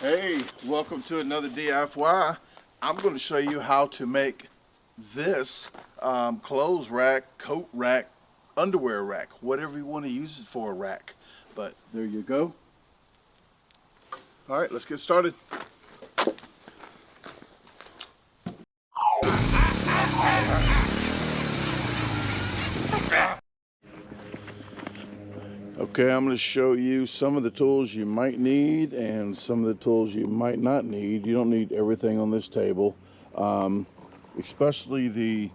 Hey, welcome to another DIY. I'm going to show you how to make this clothes rack, coat rack, underwear rack, whatever you want to use it for, a rack. But there you go. All right, let's get started. Okay, I'm going to show you some of the tools you might need and some of the tools you might not need. You don't need everything on this table, especially the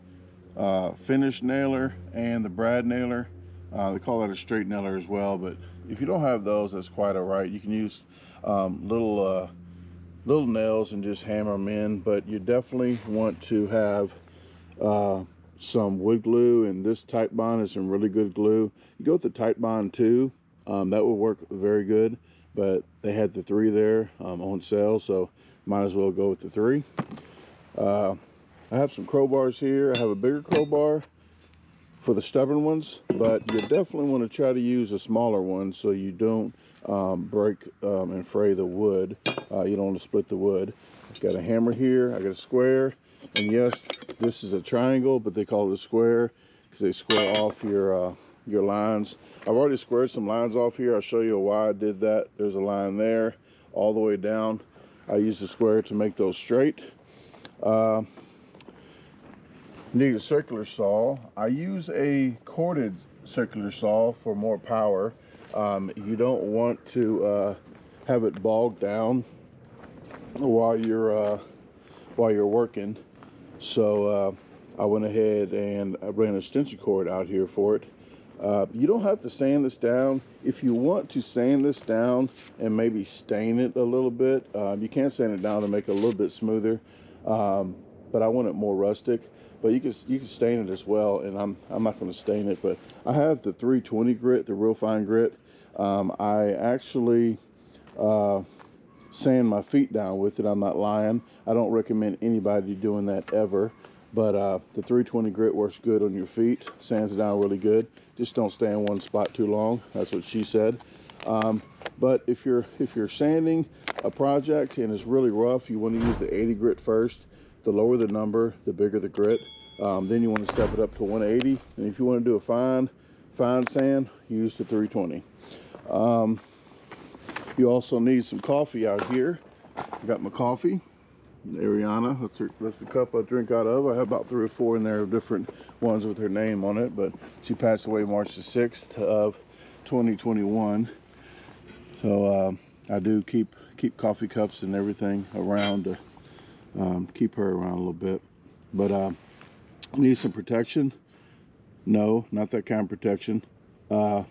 finish nailer and the brad nailer. They call that a straight nailer as well, but if you don't have those, that's quite all right. You can use little nails and just hammer them in, but you definitely want to have some wood glue, and this Tight Bond is some really good glue. You go with the Tight Bond 2, that will work very good, but they had the 3 there on sale, so might as well go with the 3. I have some crowbars here. I have a bigger crowbar for the stubborn ones, but you definitely want to try to use a smaller one so you don't break and fray the wood. You don't want to split the wood. I've got a hammer here. I got a square, and yes, this is a triangle, but they call it a square because they square off your lines. I've already squared some lines off here. I'll show you why I did that. There's a line there all the way down. I used a square to make those straight. Need a circular saw. I use a corded circular saw for more power. You don't want to have it bogged down while you're working, so I went ahead and I ran an extension cord out here for it. You don't have to sand this down. If you want to sand this down and maybe stain it a little bit, you can sand it down to make it a little bit smoother, but I want it more rustic. But you can stain it as well, and I'm not going to stain it. But I have the 320 grit, the real fine grit. I actually sand my feet down with it. I'm not lying. I don't recommend anybody doing that ever. But the 320 grit works good on your feet. Sands it down really good. Just don't stay in one spot too long. That's what she said. But if you're sanding a project and it's really rough, you want to use the 80 grit first. The lower the number, the bigger the grit. Then you want to step it up to 180. And if you want to do a fine sand, use the 320. You also need some coffee out here. I got my coffee. Ariana, that's the cup I drink out of. I have about 3 or 4 in there, different ones with her name on it, but she passed away March the 6th of 2021. So I do keep coffee cups and everything around to keep her around a little bit. But need some protection? No, not that kind of protection. I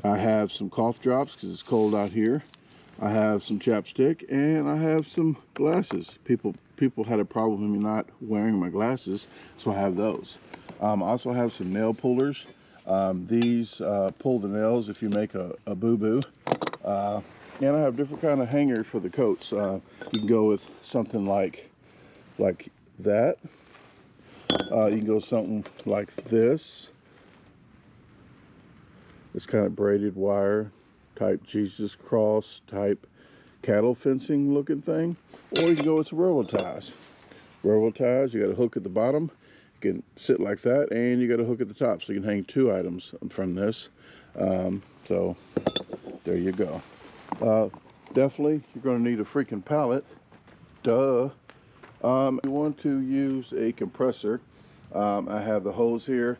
have some cough drops because it's cold out here. I have some chapstick, and I have some glasses. People had a problem with me not wearing my glasses, so I have those. I also have some nail pullers. These pull the nails if you make a boo-boo. And I have different kind of hangers for the coats. You can go with something like that. You can go something like this. It's kind of braided wire type Jesus cross type cattle fencing looking thing. Or you can go with some railroad ties. Railroad ties, you got a hook at the bottom. You can sit like that, and you got a hook at the top, so you can hang 2 items from this. So there you go. Definitely, you're going to need a freaking pallet. Duh. You want to use a compressor. I have the hose here.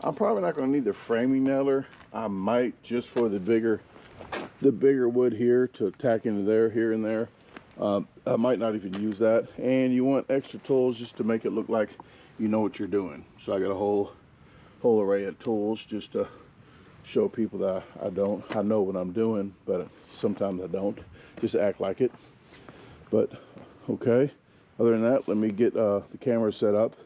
I'm probably not going to need the framing nailer. I might, just for the bigger wood here to tack into there, here and there. I might not even use that. And you want extra tools just to make it look like you know what you're doing. So I got a whole array of tools just to show people that I know what I'm doing, but sometimes I don't. Just act like it. But okay. Other than that, let me get the camera set up.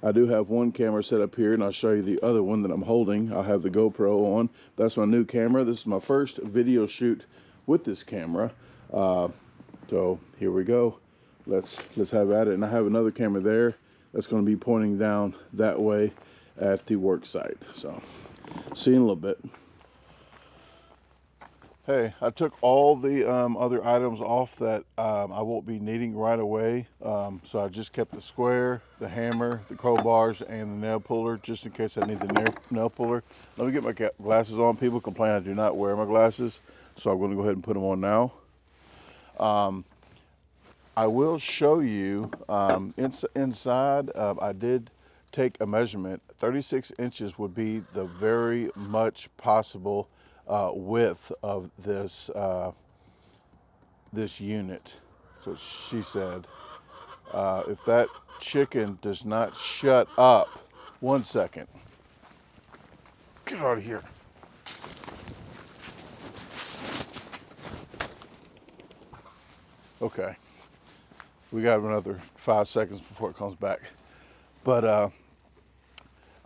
I do have one camera set up here, and I'll show you the other one that I'm holding. I'll have the GoPro on. That's my new camera. This is my first video shoot with this camera. So here we go. Let's have at it. And I have another camera there that's going to be pointing down that way at the work site. So see you in a little bit. Hey, I took all the other items off that I won't be needing right away. So I just kept the square, the hammer, the crowbars, and the nail puller, just in case I need the nail puller. Let me get my glasses on. People complain I do not wear my glasses, so I'm going to go ahead and put them on now. I will show you inside. I did take a measurement. 36 inches would be the very much possible width of this this unit. That's what she said. If that chicken does not shut up, 1 second. Get out of here. Okay. We got another 5 seconds before it comes back. But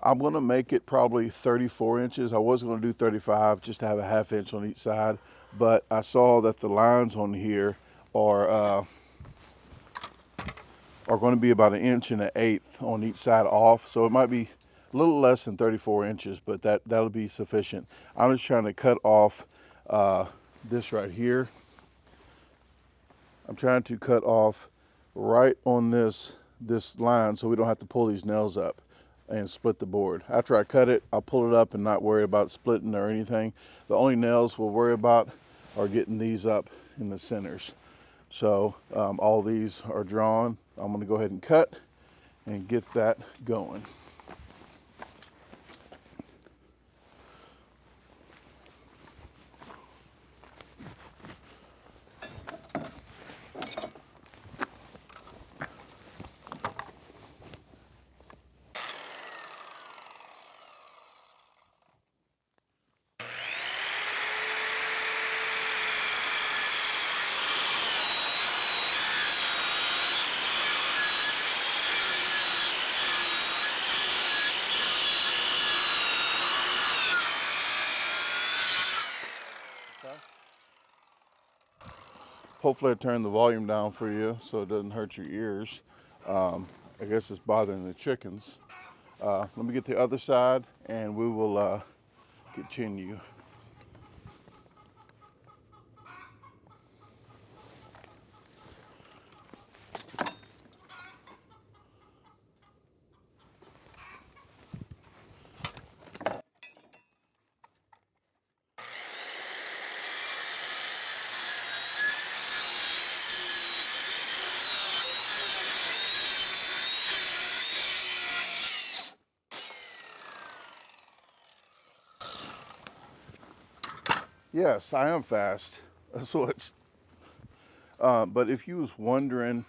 I'm gonna make it probably 34 inches. I was gonna do 35 just to have a 1/2 inch on each side, but I saw that the lines on here are going to be about 1.125 on each side off. So it might be a little less than 34 inches, but that'll be sufficient. I'm just trying to cut off this right here. I'm trying to cut off right on this line so we don't have to pull these nails up and split the board. After I cut it, I'll pull it up and not worry about splitting or anything. The only nails we'll worry about are getting these up in the centers. So all these are drawn. I'm gonna go ahead and cut and get that going. Hopefully I turned the volume down for you so it doesn't hurt your ears. I guess it's bothering the chickens. Let me get the other side and we will continue. Yes, I am fast. That's what. But if you was wondering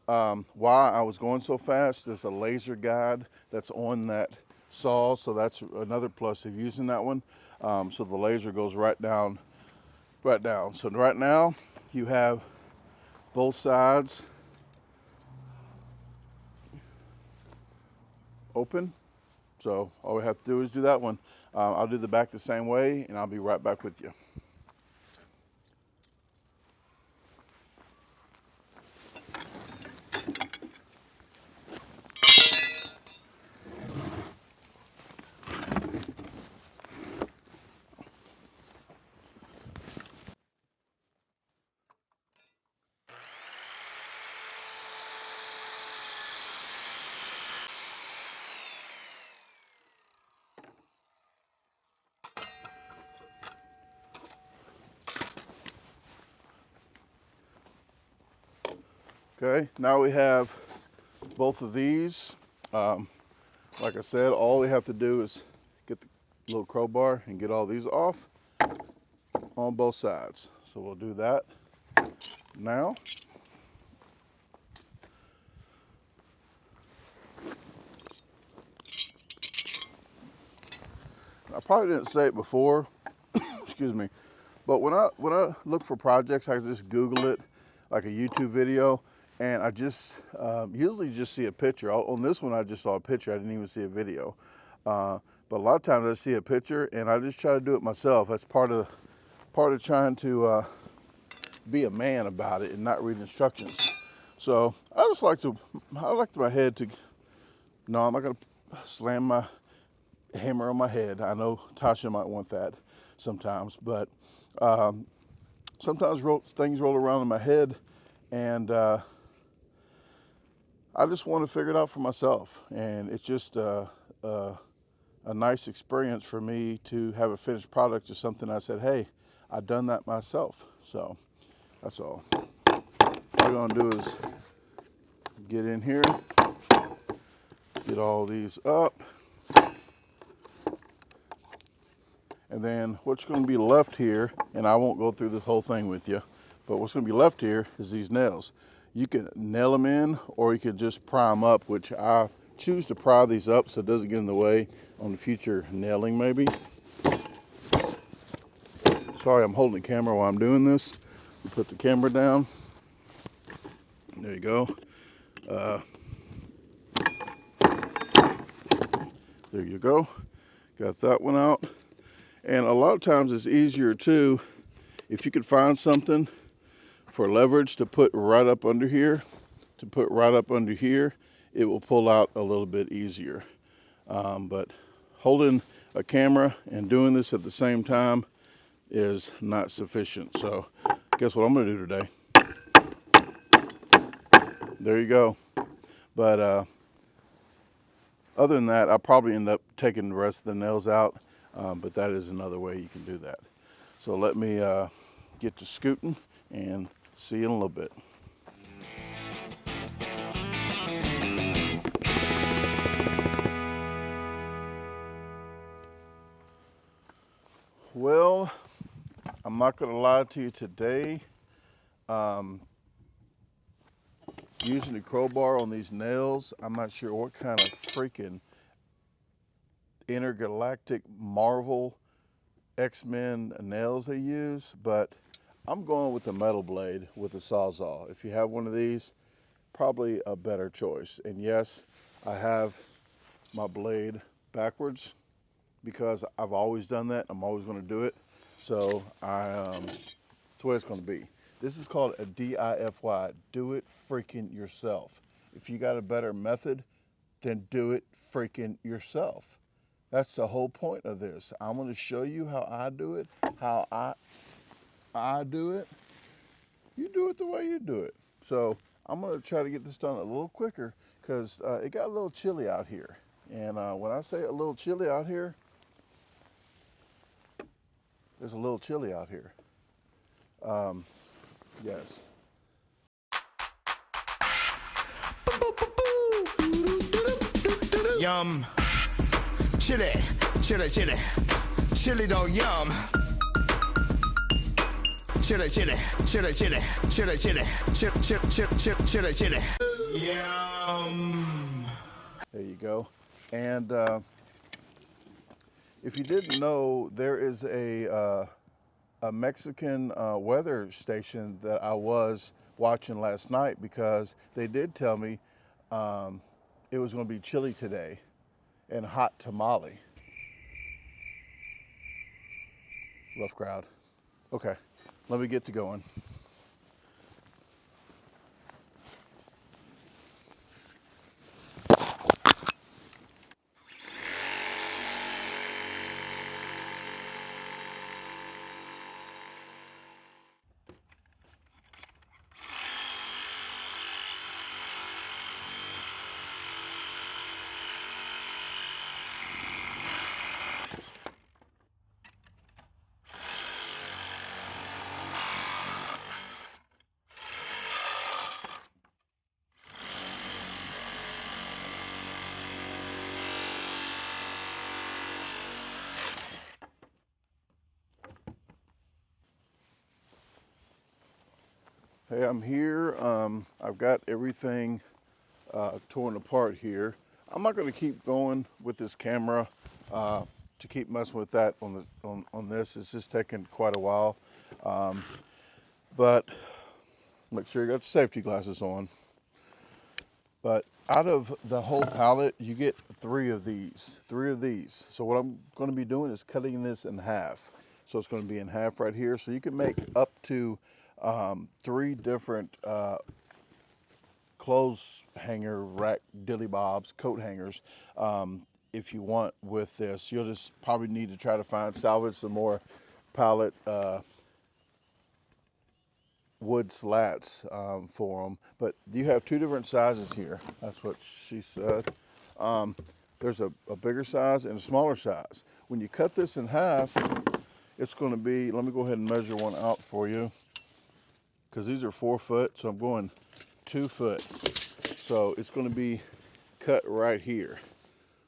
why I was going so fast, there's a laser guide that's on that saw, so that's another plus of using that one. So the laser goes right down. So right now you have both sides open. So all we have to do is do that one. I'll do the back the same way, and I'll be right back with you. Okay, now we have both of these. Like I said, all we have to do is get the little crowbar and get all these off on both sides. So we'll do that now. I probably didn't say it before, excuse me, but when I look for projects, I just Google it, like a YouTube video, and I just usually just see a picture. On this one, I just saw a picture. I didn't even see a video. But a lot of times I see a picture, and I just try to do it myself. That's part of trying to be a man about it and not read instructions. So I like my head to. No, I'm not gonna slam my hammer on my head. I know Tasha might want that sometimes, but sometimes things roll around in my head, and I just want to figure it out for myself. And it's just a nice experience for me to have a finished product of something I said, hey, I've done that myself. So that's all. What we're gonna do is get in here, get all these up, and then what's going to be left here, and I won't go through this whole thing with you, but what's going to be left here is these nails. You can nail them in, or you can just pry them up, which I choose to pry these up so it doesn't get in the way on the future nailing maybe. Sorry, I'm holding the camera while I'm doing this. You put the camera down. There you go. There you go. Got that one out. And a lot of times it's easier too, if you could find something for leverage to put right up under here, it will pull out a little bit easier. But holding a camera and doing this at the same time is not sufficient. So guess what I'm gonna do today? There you go. But other than that, I'll probably end up taking the rest of the nails out, but that is another way you can do that. So let me get to scooting and see you in a little bit. Well, I'm not going to lie to you today. Using the crowbar on these nails, I'm not sure what kind of freaking intergalactic Marvel X-Men nails they use, but I'm going with a metal blade with a Sawzall. If you have one of these, probably a better choice. And yes, I have my blade backwards because I've always done that. I'm always going to do it. So that's the way it's going to be. This is called a DIFY, do it freaking yourself. If you got a better method, then do it freaking yourself. That's the whole point of this. I'm going to show you how I do it, how I do it. You do it the way you do it. So I'm going to try to get this done a little quicker because it got a little chilly out here. And when I say a little chilly out here, there's a little chilly out here. Yes. Yum. Chili, chili, chili. Chili don't yum. Chili, chili, chili, chili, chili, chili, chili, chili. Yum. There you go. And if you didn't know, there is a Mexican weather station that I was watching last night because they did tell me it was going to be chilly today and hot tamale. Rough crowd. Okay, let me get to going. Hey, I'm here. I've got everything torn apart here. I'm not going to keep going with this camera to keep messing with that on this. It's just taking quite a while. But make sure you got the safety glasses on. But out of the whole pallet, you get three of these. So what I'm going to be doing is cutting this in half. So it's going to be in half right here. So you can make up to 3 different clothes hanger rack dilly bobs, coat hangers. If you want with this, you'll just probably need to try to salvage some more pallet wood slats for them. But you have two different sizes here. That's what she said. There's a bigger size and a smaller size. When you cut this in half, it's going to be, let me go ahead and measure one out for you, because these are 4 foot, so I'm going 2 foot. So it's going to be cut right here.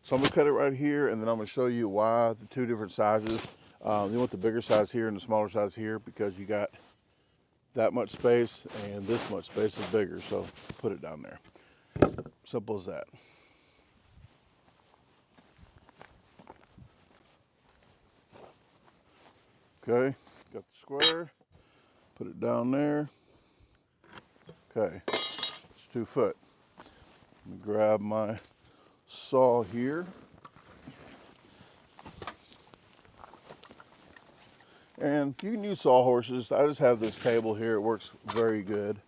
So I'm going to cut it right here, and then I'm going to show you why the two different sizes. You want the bigger size here and the smaller size here, because you got that much space and this much space is bigger. So put it down there. Simple as that. Okay, got the square, put it down there. Okay, it's 2 foot. Let me grab my saw here. And you can use sawhorses. I just have this table here, it works very good.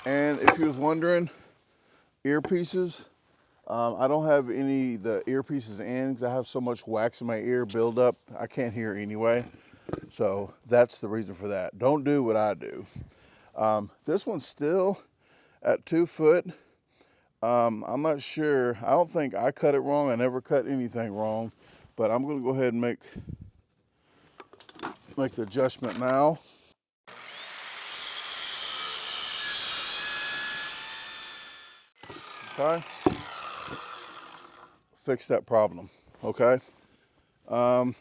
And if you was wondering, earpieces, I don't have the earpieces in because I have so much wax in my ear build up, I can't hear anyway. So that's the reason for that. Don't do what I do. This one's still at 2 foot. I'm not sure. I don't think I cut it wrong. I never cut anything wrong, but I'm gonna go ahead and make the adjustment now. Okay, fix that problem. Okay, I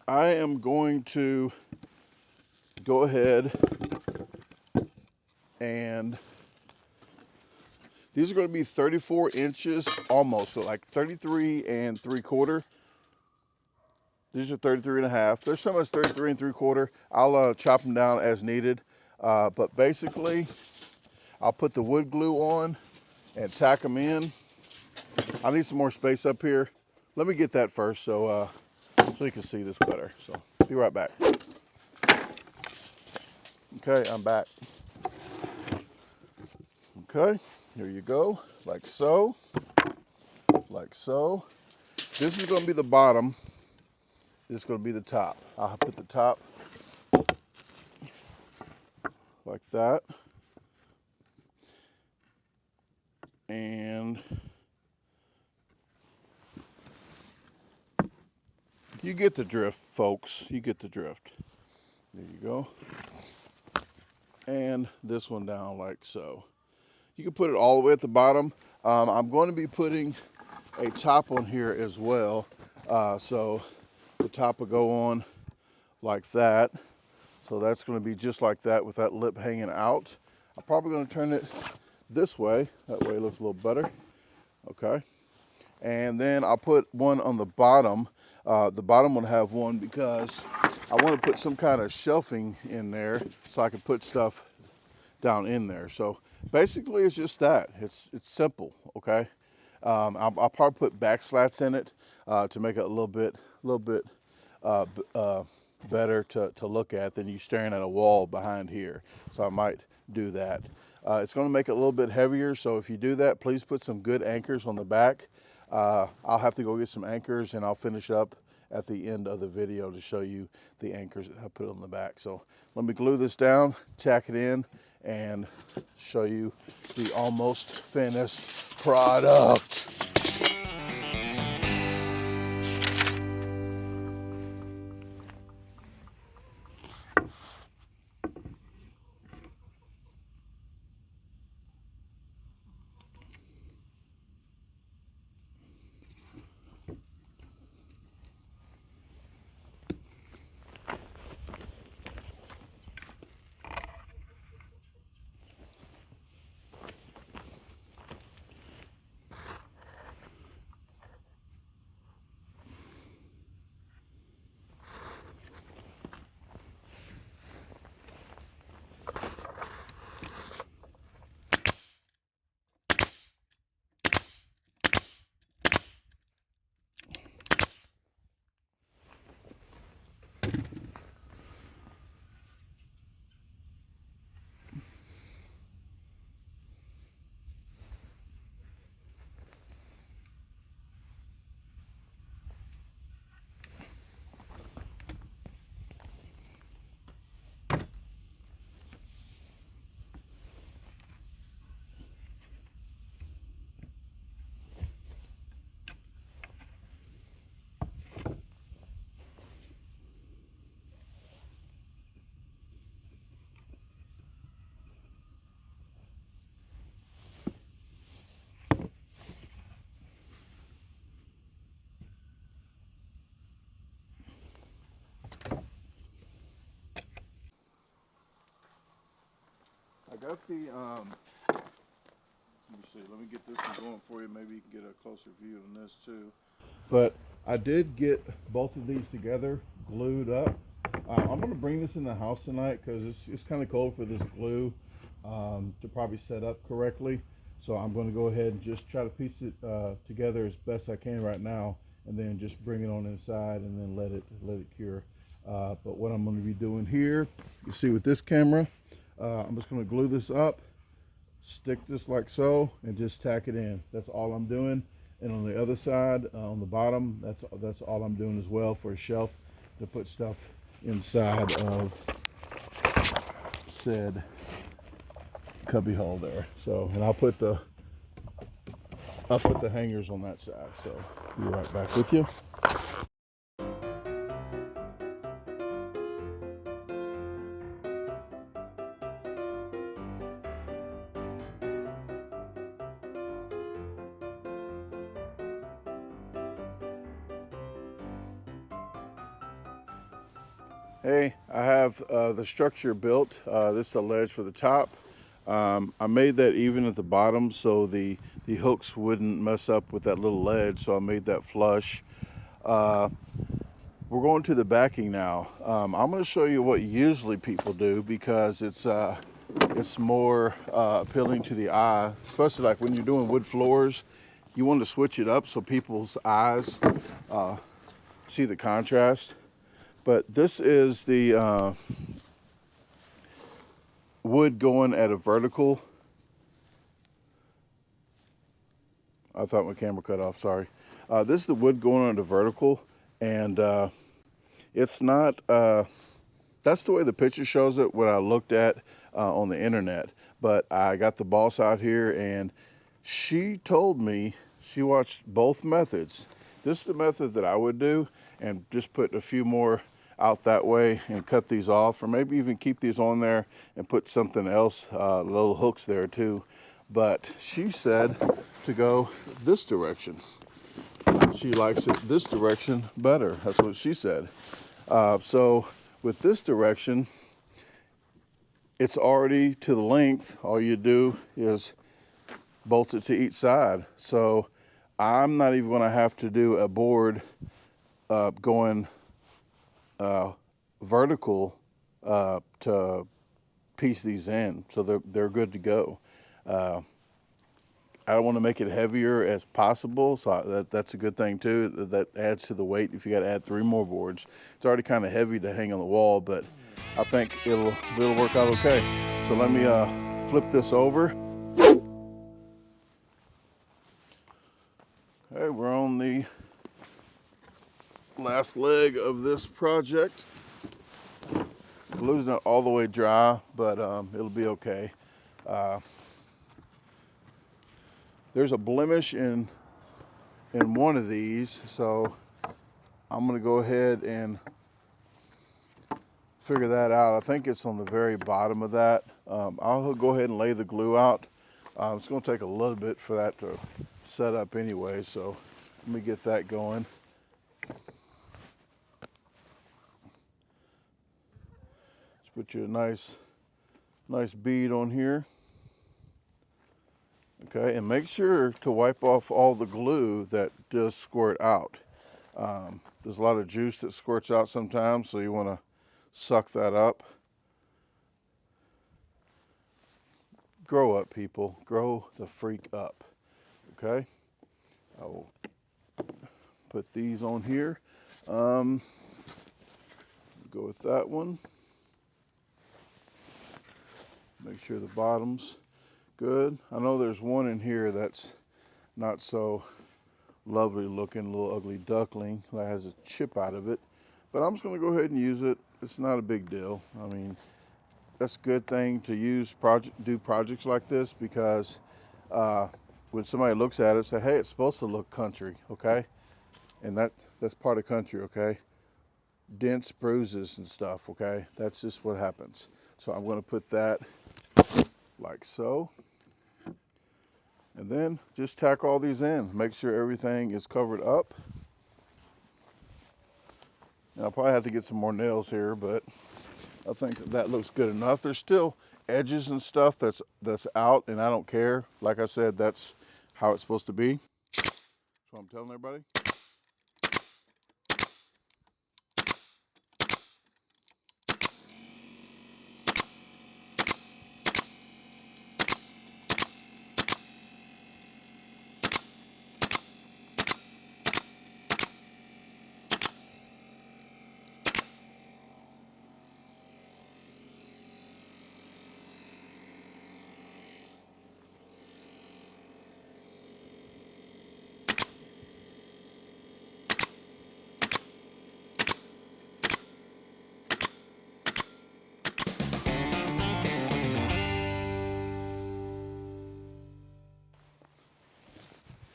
am going to go ahead and these are going to be 34 inches almost, so like 33 3/4. These are 33 1/2. There's some that's 33 3/4. I'll chop them down as needed, but basically I'll put the wood glue on and tack them in. I need some more space up here. Let me get that first so you can see this better. So be right back. Okay, I'm back. Okay, here you go, like so, like so. This is going to be the bottom. This is going to be the top. I'll put the top like that. And you get the drift, folks. You get the drift. There you go. And this one down like so. You can put it all the way at the bottom. I'm going to be putting a top on here as well. So the top will go on like that. So that's going to be just like that with that lip hanging out. I'm probably going to turn it this way. That way it looks a little better. Okay. And then I'll put one on the bottom. The bottom will have one because I want to put some kind of shelving in there so I can put stuff down in there. So basically it's just that. It's simple, okay? I'll probably put back slats in it to make it a little bit better to look at than you staring at a wall behind here. So I might do that. It's going to make it a little bit heavier, so if you do that, please put some good anchors on the back. I'll have to go get some anchors and I'll finish up at the end of the video to show you the anchors that I put on the back. So let me glue this down, tack it in, and show you the almost finished product. got the, let me see, let me get this one going for you. Maybe you can get a closer view on this too. But I did get both of these together, glued up. I'm going to bring this in the house tonight because it's kind of cold for this glue to probably set up correctly. So I'm going to go ahead and just try to piece it together as best I can right now, and then just bring it on inside and then let it cure. But what I'm going to be doing here, you see with this camera, I'm just going to glue this up, stick this like so, and just tack it in. That's all I'm doing. And on the other side, on the bottom, that's all I'm doing as well, for a shelf to put stuff inside of said cubby hole there. So, and I'll put the hangers on that side. So, be right back with you. Hey, I have the structure built. This is a ledge for the top. I made that even at the bottom so the hooks wouldn't mess up with that little ledge, so I made that flush. We're going to the backing now. I'm going to show you what usually people do because it's more appealing to the eye, especially like when you're doing wood floors. You want to switch it up so people's eyes see the contrast. But this is the wood going at a vertical. I thought my camera cut off, sorry. This is the wood going on the vertical, and it's not, that's the way the picture shows it, what I looked at on the internet. But I got the boss out here, and she told me she watched both methods. This is the method that I would do, and just put a few more out that way and cut these off, or maybe even keep these on there and put something else, little hooks there too. But she said to go this direction. She likes it this direction better. That's what she said. So with this direction, it's already to the length. All you do is bolt it to each side. So I'm not even going to have to do a board going vertical to piece these in, so they're good to go. I don't want to make it heavier as possible, so that's a good thing too. That adds to the weight. If you got to add 3 more boards, it's already kind of heavy to hang on the wall, but I think it'll work out okay. So let me flip this over. Okay, we're on the last leg of this project. Glue's not all the way dry, but it'll be okay. There's a blemish in one of these, so I'm gonna go ahead and figure that out. I think it's on the very bottom of that. I'll go ahead and lay the glue out. It's gonna take a little bit for that to set up anyway, so let me get that going. Put you a nice bead on here. Okay, and make sure to wipe off all the glue that does squirt out. There's a lot of juice that squirts out sometimes, so you want to suck that up. Grow up, people. Grow the freak up. Okay, I will put these on here. Go with that one. Make sure the bottom's good. I know there's one in here that's not so lovely looking, little ugly duckling that has a chip out of it, but I'm just going to go ahead and use it. It's not a big deal. I mean, that's a good thing to use do projects like this, because when somebody looks at it, say, hey, it's supposed to look country, okay? And that's part of country, okay? Dents, bruises and stuff, okay? That's just what happens. So I'm going to put that like so, and then just tack all these in. Make sure everything is covered up. And I'll probably have to get some more nails here, but I think that looks good enough. There's still edges and stuff that's out, and I don't care. Like I said, that's how it's supposed to be. That's what I'm telling everybody.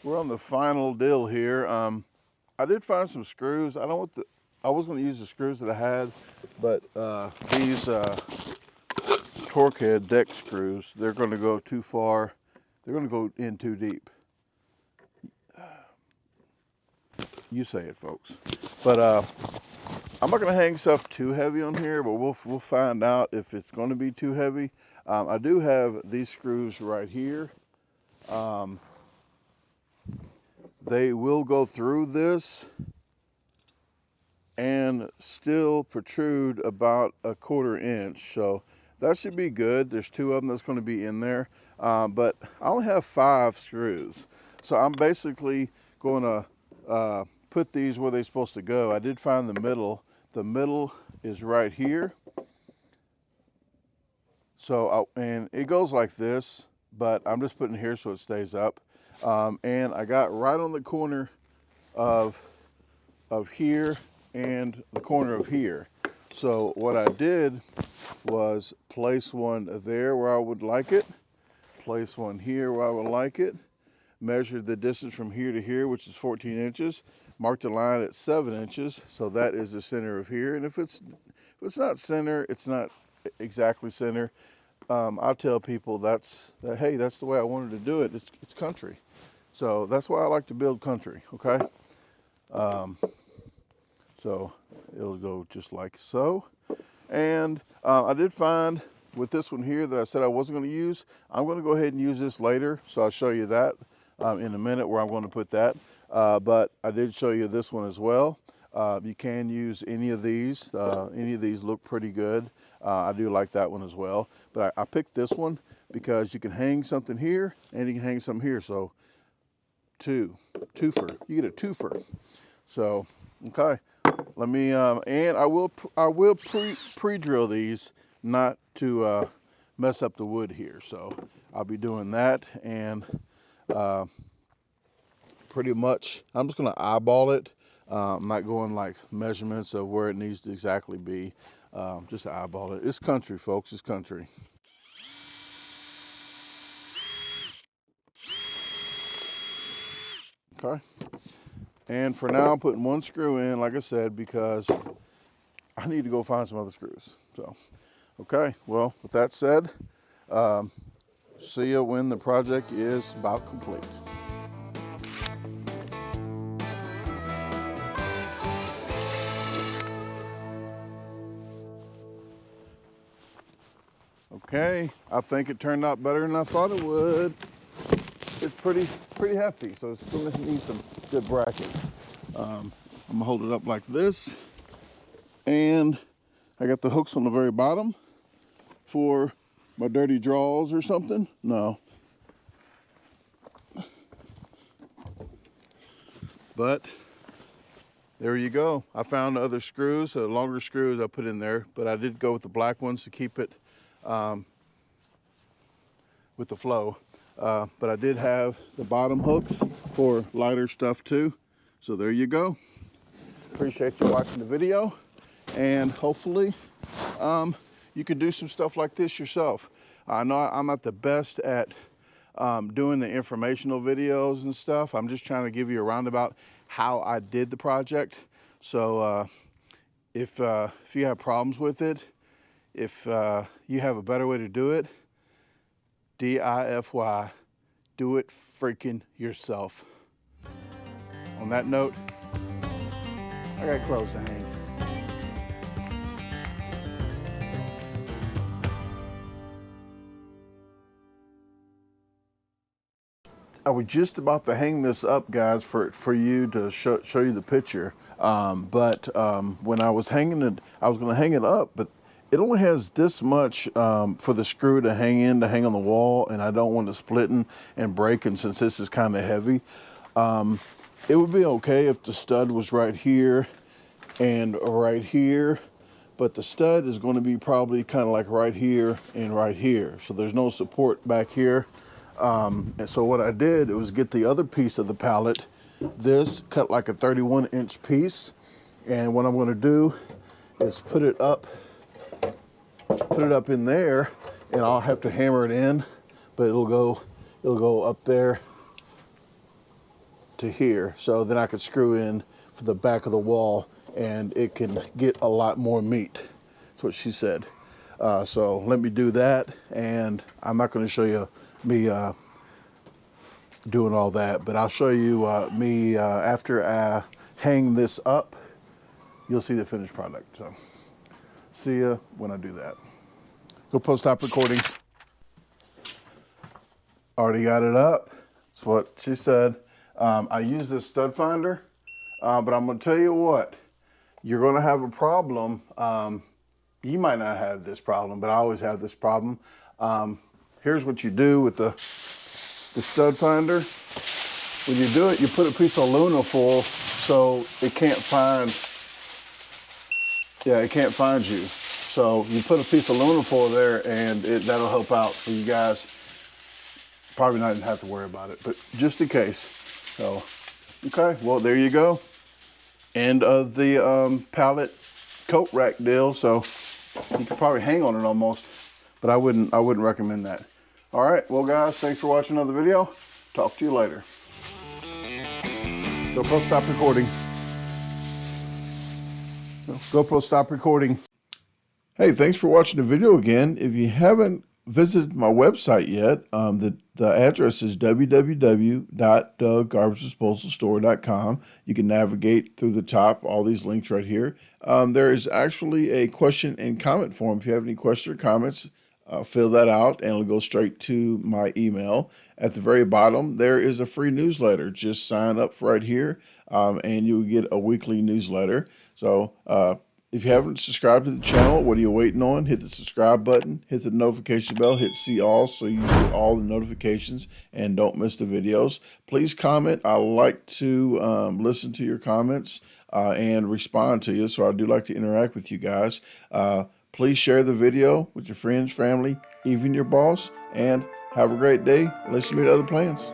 We're on the final deal here. I did find some screws. I was going to use the screws that I had, but these torque head deck screws, they're going to go too far. They're going to go in too deep. You say it, folks. But I'm not going to hang stuff too heavy on here, but we'll find out if it's going to be too heavy. I do have these screws right here. They will go through this and still protrude about 1/4 inch. So that should be good. There's 2 of them that's going to be in there. But I only have 5 screws. So I'm basically going to put these where they're supposed to go. I did find the middle. The middle is right here. So, and it goes like this, but I'm just putting it here so it stays up. And I got right on the corner of here and the corner of here. So what I did was place one there where I would like it, place one here where I would like it, measured the distance from here to here, which is 14 inches, marked a line at 7 inches, so that is the center of here. And if it's not center, it's not exactly center, I'll tell people hey, that's the way I wanted to do it. It's country. So that's why I like to build country, okay? So it'll go just like so. And I did find with this one here that I said I wasn't going to use, I'm going to go ahead and use this later. So I'll show you that in a minute where I'm going to put that. But I did show you this one as well. You can use any of these. Any of these look pretty good. I do like that one as well. But I picked this one because you can hang something here and you can hang something here. So twofer. You get a twofer. So, okay. Let me, and I will pre-drill these not to mess up the wood here. So I'll be doing that, and pretty much I'm just gonna eyeball it. I'm not going like measurements of where it needs to exactly be. Just eyeball it. It's country, folks, it's country. Okay. And for now, I'm putting 1 screw in, like I said, because I need to go find some other screws. So, okay, well, with that said, see you when the project is about complete. Okay, I think it turned out better than I thought it would. It's pretty hefty, so it's going to need some good brackets. I'm gonna hold it up like this, and I got the hooks on the very bottom for my dirty drawers or something. No, but there you go. I found the other screws, the longer screws I put in there, but I did go with the black ones to keep it with the flow. But I did have the bottom hooks for lighter stuff too. So there you go. Appreciate you watching the video, and hopefully you can do some stuff like this yourself. I know I'm not the best at doing the informational videos and stuff. I'm just trying to give you a roundabout how I did the project. So if you have problems with it, if you have a better way to do it, DIFY, do it freaking yourself. On that note, I got clothes to hang. I was just about to hang this up, guys, for you to show you the picture. But when I was hanging it, I was going to hang it up, but it only has this much for the screw to hang on the wall, and I don't want it splitting and breaking since this is kind of heavy. It would be okay if the stud was right here and right here, but the stud is going to be probably kind of like right here and right here. So there's no support back here. And so what I did was get the other piece of the pallet, this cut like a 31-inch piece. And what I'm going to do is put it up in there, and I'll have to hammer it in, but it'll go up there to here. So then I could screw in for the back of the wall, and it can get a lot more meat. That's what she said. So let me do that, and I'm not going to show you me doing all that, but I'll show you me after I hang this up. You'll see the finished product. So see ya when I do that. GoPro, stop recording. Already got it up. That's what she said. I use this stud finder, but I'm going to tell you what, you're going to have a problem. You might not have this problem, but I always have this problem. Here's what you do with the stud finder. When you do it, you put a piece of aluminum foil so it can't find you. So you put a piece of aluminum foil there, and that'll help out for you guys. Probably not even have to worry about it, but just in case. So, okay, well, there you go. End of the pallet coat rack deal. So you could probably hang on it almost, but I wouldn't recommend that. All right, well, guys, thanks for watching another video. Talk to you later. GoPro, stop recording. GoPro, stop recording. Hey, thanks for watching the video again. If you haven't visited my website yet, the address is www.DaGarbageDisposalstore.com. You can navigate through the top, all these links right here. There is actually a question and comment form. If you have any questions or comments, fill that out and it'll go straight to my email. At the very bottom, there is a free newsletter. Just sign up right here and you'll get a weekly newsletter. So if you haven't subscribed to the channel, what are you waiting on? Hit the subscribe button, hit the notification bell, hit see all so you get all the notifications and don't miss the videos. Please comment. I like to listen to your comments and respond to you, so I do like to interact with you guys. Please share the video with your friends, family, even your boss, and have a great day. Let's meet other plans.